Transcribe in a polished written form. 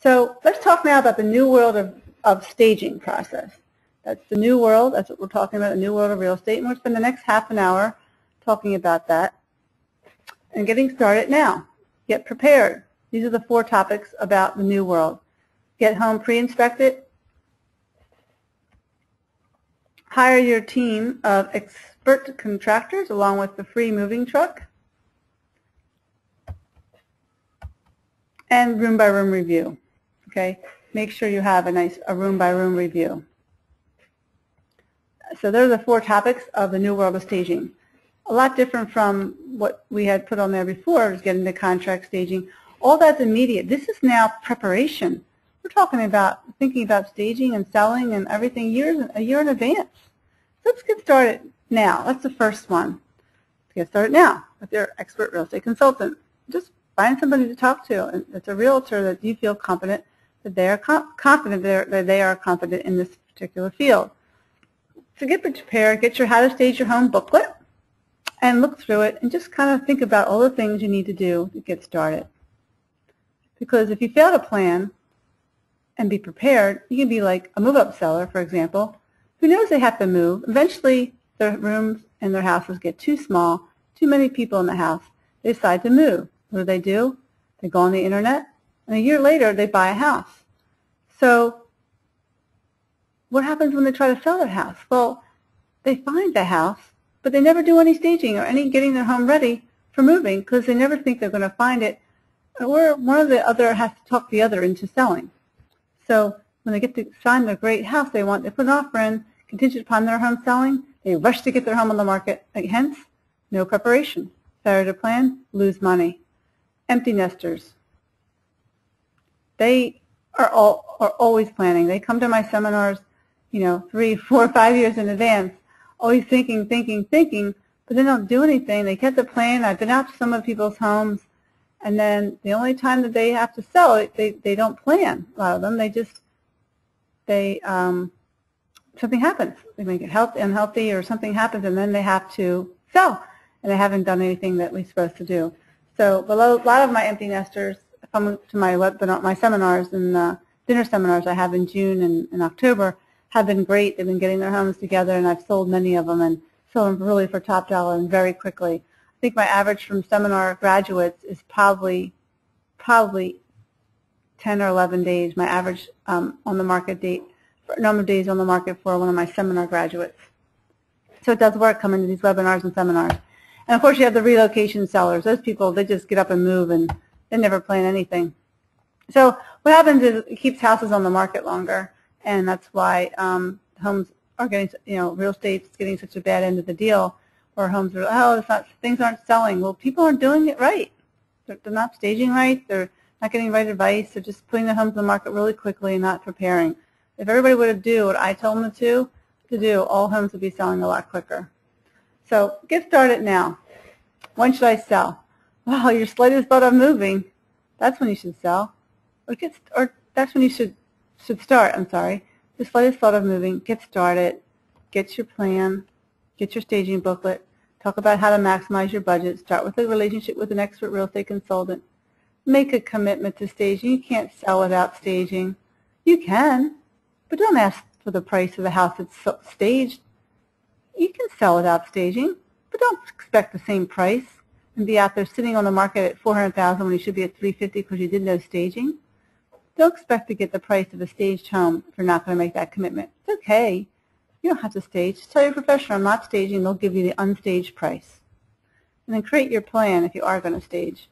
So let's talk now about the new world of staging process. That's the new world. That's what we're talking about, the new world of real estate. And we'll spend the next half an hour talking about that and getting started now. Get prepared. These are the 4 topics about the new world. Get home pre-inspected. Hire your team of expert contractors along with the free moving truck. And room-by-room review. Okay, make sure you have a room-by-room review. So those are the 4 topics of the new world of staging. A lot different from what we had put on there before, is getting the contract staging. All that's immediate. This is now preparation. We're talking about thinking about staging and selling and everything a year in advance. So let's get started now. That's the first one. Let's get started now with your expert real estate consultant. Just find somebody to talk to, and it's a realtor that you feel confident that they are confident in this particular field. So get prepared, get your How to Stage Your Home booklet, and look through it and just kind of think about all the things you need to do to get started. Because if you fail to plan and be prepared, you can be like a move-up seller, for example, who knows they have to move. Eventually, their rooms and their houses get too small, too many people in the house. They decide to move. What do? They go on the internet, and a year later, they buy a house. So what happens when they try to sell their house? Well, they find the house, but they never do any staging or any getting their home ready for moving because they never think they're going to find it, or one of the other has to talk the other into selling. So when they get to sign the great house they want, they put an offer in contingent upon their home selling. They rush to get their home on the market. Hence, no preparation. Failure to plan, lose money. Empty nesters. They are always planning. They come to my seminars, 3, 4, 5 years in advance, always thinking, but they don't do anything. They get the plan. I've been out to some of people's homes, and then the only time that they have to sell it, they don't plan. A lot of them, something happens. They make it unhealthy, or something happens, and then they have to sell, and they haven't done anything that we're supposed to do. So a lot of my empty nesters come to my seminars and dinner seminars I have in June and October have been great. They've been getting their homes together, and I've sold many of them and sold them really for top dollar and very quickly. I think my average from seminar graduates is probably 10 or 11 days, my average on the market date, number of days on the market for one of my seminar graduates. So it does work coming to these webinars and seminars. And of course you have the relocation sellers. Those people, they just get up and move and they never plan anything. So what happens is it keeps houses on the market longer, and that's why homes are getting, real estate's getting such a bad end of the deal, where homes are, things aren't selling. Well, people aren't doing it right. They're not staging right. They're not getting right advice. They're just putting their homes on the market really quickly and not preparing. If everybody would do what I told them to do, all homes would be selling a lot quicker. So get started now. When should I sell? Well, your slightest thought of moving, that's when you should sell. Or that's when you should start, I'm sorry. The slightest thought of moving, get started, get your plan, get your staging booklet, talk about how to maximize your budget, start with a relationship with an expert real estate consultant, make a commitment to staging. You can't sell without staging. You can, but don't ask for the price of the house that's staged. You can sell without staging, but don't expect the same price and be out there sitting on the market at $400,000 when you should be at $350,000 because you did no staging. Don't expect to get the price of a staged home if you're not going to make that commitment. It's okay. You don't have to stage. Just tell your professional, I'm not staging. They'll give you the unstaged price. And then create your plan if you are going to stage.